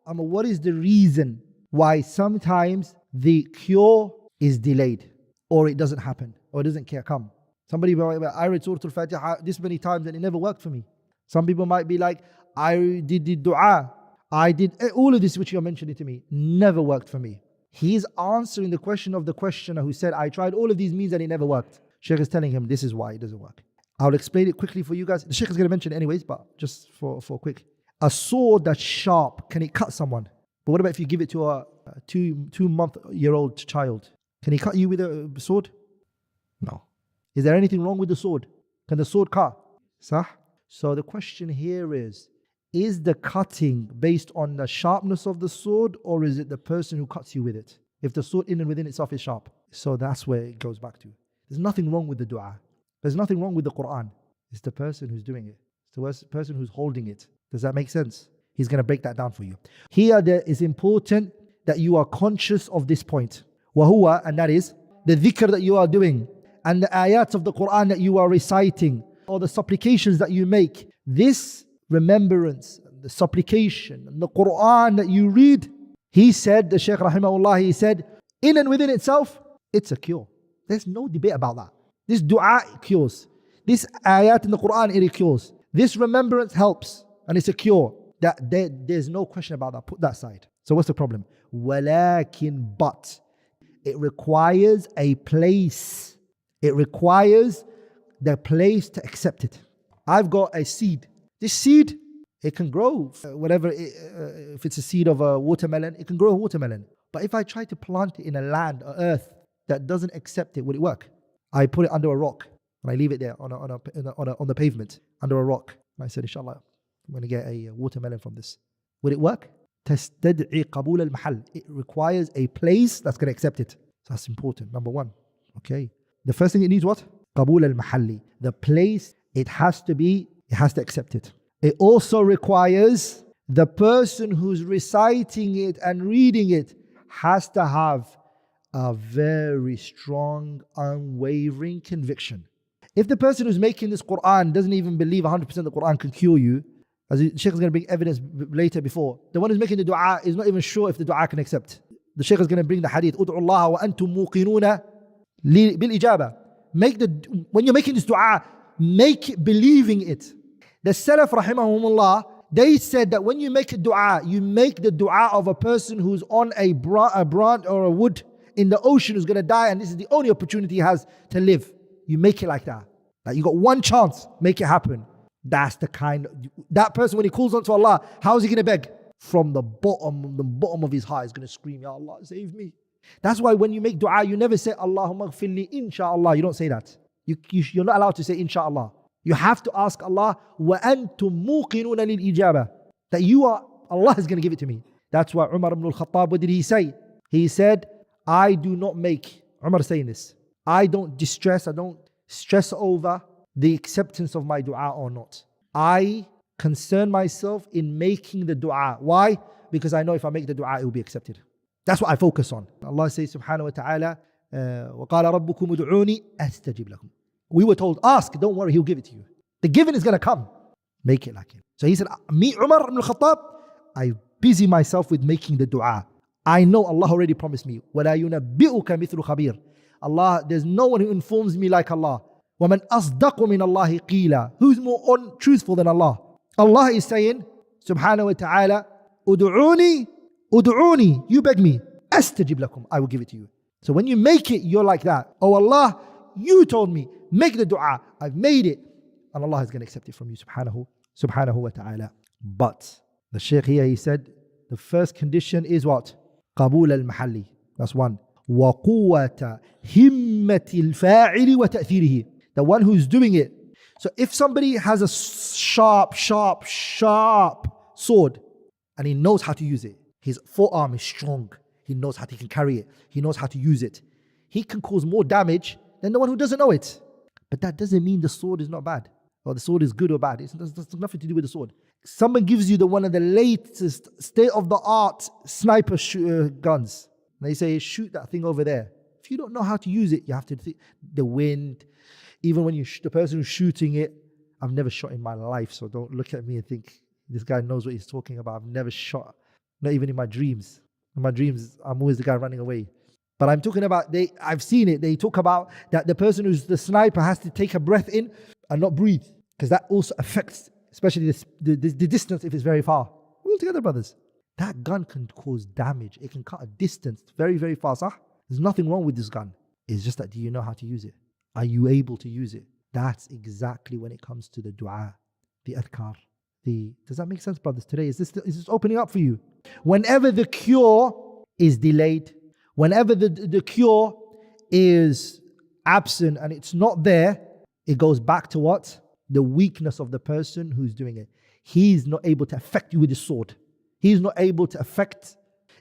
what is the reason why sometimes the cure is delayed, or it doesn't happen, or it doesn't come? Somebody might be, I read Surah Al-Fatiha this many times and it never worked for me. Some people might be like, I did the dua, I did all of this which you're mentioning to me, never worked for me. He's answering the question of the questioner who said, I tried all of these means and it never worked. Shaykh is telling him, this is why it doesn't work. I'll explain it quickly for you guys. The Shaykh is going to mention it anyways, but just for quick. A sword that's sharp, can it cut someone? But what about if you give it to a 2-month-old child? Can he cut you with a sword? No. Is there anything wrong with the sword? Can the sword cut? Sah? So the question here is the cutting based on the sharpness of the sword, or is it the person who cuts you with it? If the sword in and within itself is sharp. So that's where it goes back to. There's nothing wrong with the dua. There's nothing wrong with the Quran. It's the person who's doing it. It's the person who's holding it. Does that make sense? He's going to break that down for you. Here, there is important that you are conscious of this point. Wahuwa, and that is the dhikr that you are doing, and the ayats of the Quran that you are reciting, or the supplications that you make. This remembrance, the supplication, and the Quran that you read, he said, the Shaykh Rahimahullah, he said, in and within itself, it's a cure. There's no debate about that. This dua cures. This ayat in the Quran, it cures. This remembrance helps, and it's a cure. There's no question about that. Put that aside. So what's the problem? Walakin, but it requires a place. It requires the place to accept it. I've got a seed. This seed, it can grow. If it's a seed of a watermelon, it can grow a watermelon. But if I try to plant it in a land, or earth, that doesn't accept it, would it work? I put it under a rock and I leave it there on the pavement under a rock. And I said, inshallah, I'm going to get a watermelon from this. Would it work? تستدعي قبول المحل. It requires a place that's going to accept it. So that's important. Number one. Okay. The first thing it needs what? قبول المحل. The place, it has to accept it. It also requires the person who's reciting it and reading it has to have a very strong, unwavering conviction. If the person who's making this Quran doesn't even believe 100% the Quran can cure you, as the Shaykh is going to bring evidence later before, the one who's making the dua is not even sure if the dua can accept. The Shaykh is going to bring the hadith, أُدْعُوا اللَّهَ وَأَنْتُمْ مُوقِنُونَ بِالْإِجَابَةِ. When you're making this dua, make it believing it. The Salaf rahimahumullah, they said that when you make a dua, you make the dua of a person who's on a branch or a wood in the ocean who's going to die, and this is the only opportunity he has to live. You make it like that. Like you got one chance, make it happen. That's the kind of, that person when he calls on to Allah, how is he going to beg? From the bottom of his heart, he's going to scream, Ya Allah, save me. That's why when you make dua, you never say, Allahumma ghfirli, inshallah. You don't say that. You're not allowed to say, inshallah. You have to ask Allah, وَأَنْتُمْ مُوقِنُونَ لِلْإِجَابَةِ. That Allah is going to give it to me. That's why Umar ibn al-Khattab, what did he say? He said, I do not make, Umar saying this, I don't stress over the acceptance of my dua or not. I concern myself in making the dua. Why? Because I know if I make the dua, it will be accepted. That's what I focus on. Allah says subhanahu wa ta'ala, وَقَالَ رَبُّكُمُ ادْعُونِي أَسْتَجِبْ لَكُمْ. We were told, ask, don't worry, He'll give it to you. The giving is going to come. Make it like Him. So he said, me, Umar ibn al-Khattab, I busy myself with making the dua. I know Allah already promised me, وَلَا يُنَبِّئُكَ مِثْلُ خَبِيرٍ. Allah, there's no one who informs me like Allah. وَمَنْ أَصْدَقُ مِنَ اللَّهِ قِيلًا. Who's more truthful than Allah? Allah is saying, subhanahu wa ta'ala, Udu'uni, you beg me, astajib lakum, I will give it to you. So when you make it, you're like that. Oh Allah, you told me, make the dua, I've made it. And Allah is going to accept it from you, subhanahu wa ta'ala. But the Shaykh here, he said, the first condition is what? قبول المحلي. That's one. وقوة همة الفاعل وتأثيره. The one who's doing it. So if somebody has a sharp sword and he knows how to use it, his forearm is strong, he knows how he can carry it, he knows how to use it, he can cause more damage than the one who doesn't know it. But that doesn't mean the sword is not bad, or the sword is good or bad. It's nothing to do with the sword. Someone gives you one of the latest state-of-the-art sniper guns. And they say, shoot that thing over there. If you don't know how to use it, you have to think the wind. Even when the person who's shooting it, I've never shot in my life, so don't look at me and think this guy knows what he's talking about. I've never shot. Not even in my dreams. In my dreams, I'm always the guy running away. But I'm talking about, I've seen it. They talk about that the person who's the sniper has to take a breath in and not breathe. Because that also affects, especially the distance if it's very far. We're all together, brothers. That gun can cause damage. It can cut a distance very, very far. There's nothing wrong with this gun. It's just that, do you know how to use it? Are you able to use it? That's exactly when it comes to the dua, the adhkar. Does that make sense, brothers? Today, is this opening up for you? Whenever the cure is delayed, whenever the cure is absent and it's not there, it goes back to what? The weakness of the person who's doing it. He's not able to affect you with his sword. He's not able to affect,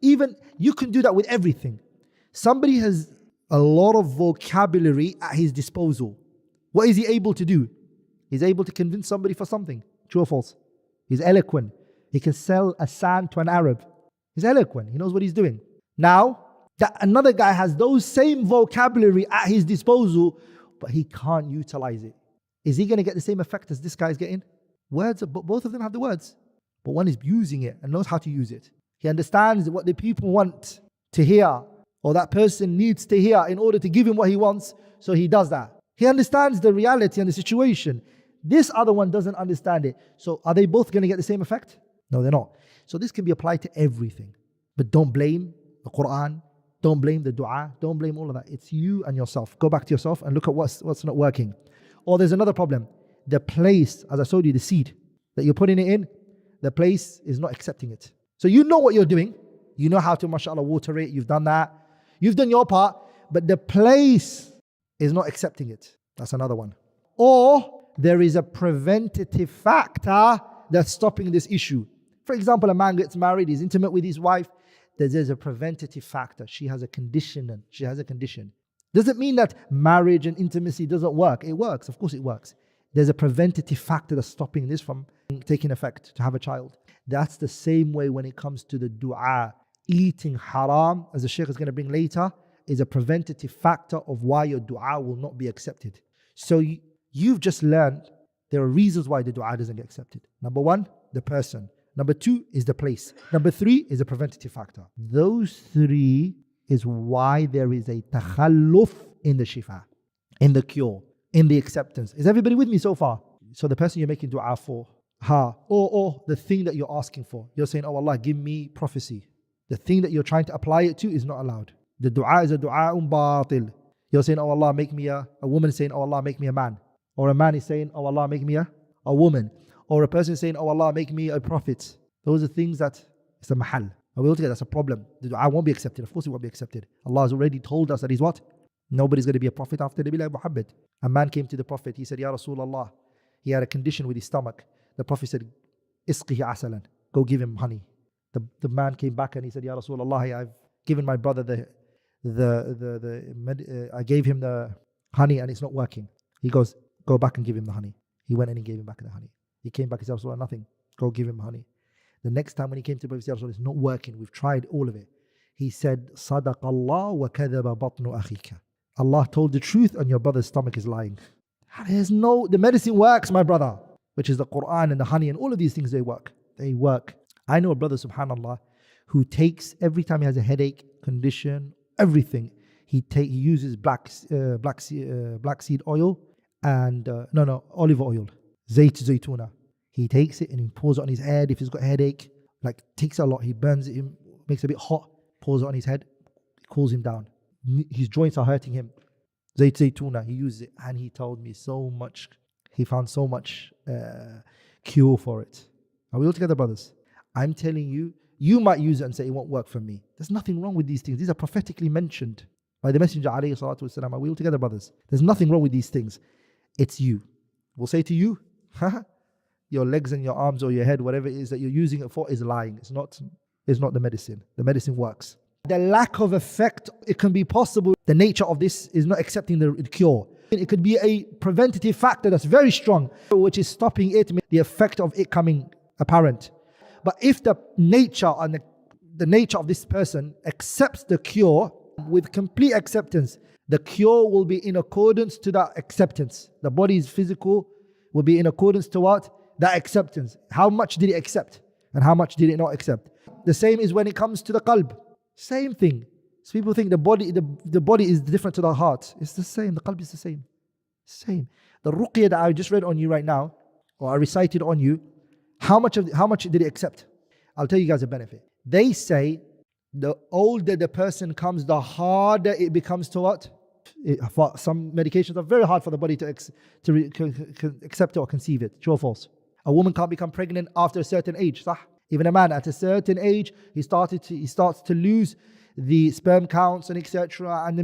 even you can do that with everything. Somebody has a lot of vocabulary at his disposal. What is he able to do? He's able to convince somebody for something. True or false? He's eloquent. He can sell a sand to an Arab. He's eloquent. He knows what he's doing. Now, that another guy has those same vocabulary at his disposal, but he can't utilize it. Is he going to get the same effect as this guy is getting? Words, both of them have the words. But one is using it and knows how to use it. He understands what the people want to hear, or that person needs to hear in order to give him what he wants, so he does that. He understands the reality and the situation. This other one doesn't understand it. So are they both going to get the same effect? No, they're not. So this can be applied to everything. But don't blame the Quran. Don't blame the dua. Don't blame all of that. It's you and yourself. Go back to yourself and look at what's not working. Or there's another problem. The place, as I showed you, the seed that you're putting it in, the place is not accepting it. So you know what you're doing. You know how to, mashallah, water it. You've done that. You've done your part. But the place is not accepting it. That's another one. Or there is a preventative factor that's stopping this issue. For example, a man gets married, he's intimate with his wife. There's a preventative factor. She has a condition. Does it mean that marriage and intimacy doesn't work? It works. Of course it works. There's a preventative factor that's stopping this from taking effect to have a child. That's the same way when it comes to the dua. Eating haram, as the Shaykh is going to bring later, is a preventative factor of why your dua will not be accepted. So you've just learned there are reasons why the dua doesn't get accepted. Number one, the person. Number two is the place. Number three is a preventative factor. Those three is why there is a takhalluf in the shifa, in the cure, in the acceptance. Is everybody with me so far? So the person you're making dua for, or the thing that you're asking for. You're saying, oh Allah, give me prophecy. The thing that you're trying to apply it to is not allowed. The dua is a du'a'un batil. You're saying, oh Allah, make me a woman is saying, oh Allah, make me a man. Or a man is saying, oh Allah, make me a woman. Or a person is saying, oh Allah, make me a prophet. Those are things that, it's a mahal. And we all together, that's a problem. The dua won't be accepted. Of course it won't be accepted. Allah has already told us that he's what? Nobody's going to be a prophet after Nabi like Muhammad. A man came to the Prophet. He said, Ya Rasulullah. He had a condition with his stomach. The Prophet said, Isqihi asalan. Go give him honey. The man came back and he said, Ya Rasulullah, I've given my brother I gave him the honey and it's not working. He goes, go back and give him the honey. He went and he gave him back the honey. He came back and said, Rasulullah, nothing. Go give him honey. The next time when he came to the Prophet, he said, Rasulullah, it's not working. We've tried all of it. He said, Sadaq Allah wa kadhaba batnu akhika. Allah told the truth and your brother's stomach is lying. The medicine works, my brother, which is the Quran and the honey and all of these things, they work. They work. I know a brother, subhanAllah, who takes, every time he has a headache, condition, everything, he uses black seed oil and, olive oil, zaytuna. He takes it and he pours it on his head. If he's got a headache, takes a lot, he burns it, makes it a bit hot, pours it on his head, it cools him down. His joints are hurting him. Zaytuna, he uses it, and he told me he found so much cure for it. Are we all together, brothers? I'm telling you, you might use it and say it won't work for me. There's nothing wrong with these things. These are prophetically mentioned by the Messenger alayhi salatu wasalam. Are we all together, brothers? There's nothing wrong with these things. It's you. We'll say to you, your legs and your arms or your head, whatever it is that you're using it for, is lying. It's not the medicine. The medicine works. The lack of effect, it can be possible. The nature of this is not accepting the cure. It could be a preventative factor that's very strong, which is stopping it, the effect of it coming apparent. But if the nature and the nature of this person accepts the cure with complete acceptance, the cure will be in accordance to that acceptance. The body's physical will be in accordance to what? That acceptance. How much did it accept? And how much did it not accept? The same is when it comes to the qalb. Same thing. So people think the body is different to the heart. It's the same. The qalb is the same. Same. The ruqyah that I just read on you right now, or I recited on you, how much did it accept? I'll tell you guys a benefit. They say the older the person comes, the harder it becomes to what? Some medications are very hard for the body to accept it or conceive it. True or false? A woman can't become pregnant after a certain age. صح? Even a man at a certain age, he starts to lose the sperm counts and etc. and the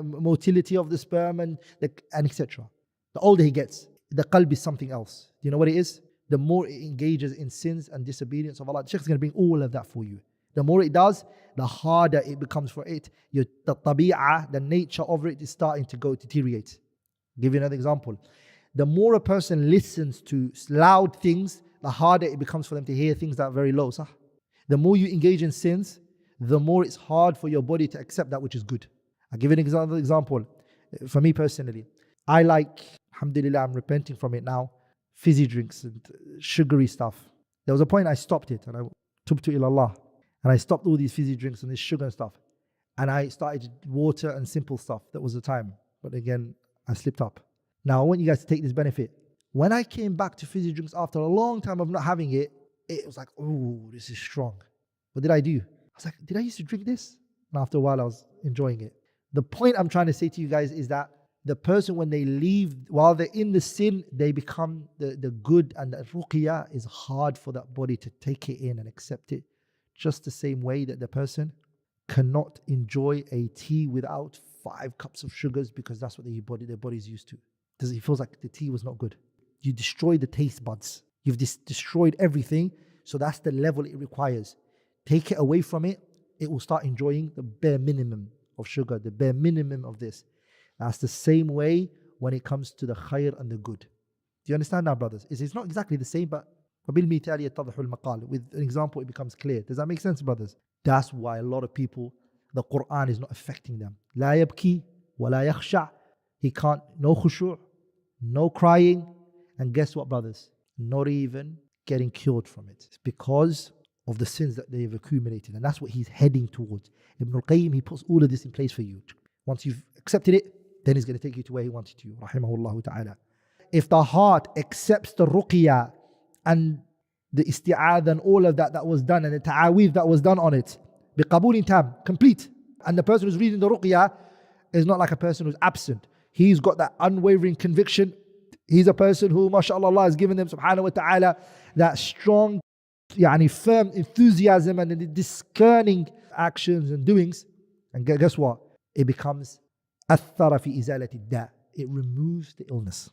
motility of the sperm and etc. The older he gets, the qalb is something else. Do you know what it is? The more it engages in sins and disobedience of Allah. The Shaykh is going to bring all of that for you. The more it does, the harder it becomes for it. The tabi'ah, the nature of it is starting to deteriorate. I'll give you another example. The more a person listens to loud things, the harder it becomes for them to hear things that are very low. Sah? The more you engage in sins, the more it's hard for your body to accept that which is good. I'll give you another example. For me personally, I like, alhamdulillah, I'm repenting from it now, fizzy drinks and sugary stuff. There was a point I stopped it and I tubtu ilallah. And I stopped all these fizzy drinks and this sugar and stuff. And I started water and simple stuff. That was the time. But again, I slipped up. Now I want you guys to take this benefit. When I came back to fizzy drinks after a long time of not having it, it was like, oh, this is strong. What did I do? I was like, did I used to drink this? And after a while I was enjoying it. The point I'm trying to say to you guys is that the person, when they leave, while they're in the sin, they become the good, and the ruqyah is hard for that body to take it in and accept it. Just the same way that the person cannot enjoy a tea without 5 cups of sugars because that's what their body is used to. Because it feels like the tea was not good. You destroy the taste buds. You've destroyed everything. So that's the level it requires. Take it away from it, it will start enjoying the bare minimum of sugar, the bare minimum of this. That's the same way when it comes to the khair and the good. Do you understand now, brothers? It's not exactly the same, but وَبِالْمِثَالِ يَتَّضِحُ الْمَقَالِ. With an example, it becomes clear. Does that make sense, brothers? That's why a lot of people, the Quran is not affecting them. لَا يَبْكِي وَلَا يَخْشَعْ. He can't, no khushu', no crying. And guess what, brothers? Not even getting cured from it. It's because of the sins that they've accumulated. And that's what he's heading towards. Ibn al-Qayyim, he puts all of this in place for you. Once you've accepted it, then he's going to take you to where he wanted to. Rahimahullah ta'ala. If the heart accepts the ruqyah and the isti'adh and all of that was done, and the ta'awidh that was done on it, biqabulin tam, complete. And the person who's reading the ruqyah is not like a person who's absent. He's got that unwavering conviction. He's a person who, mashallah, Allah has given them, subhanahu wa ta'ala, that strong, firm enthusiasm and discerning actions and doings. And guess what? It becomes athara fi izalati da. It removes the illness.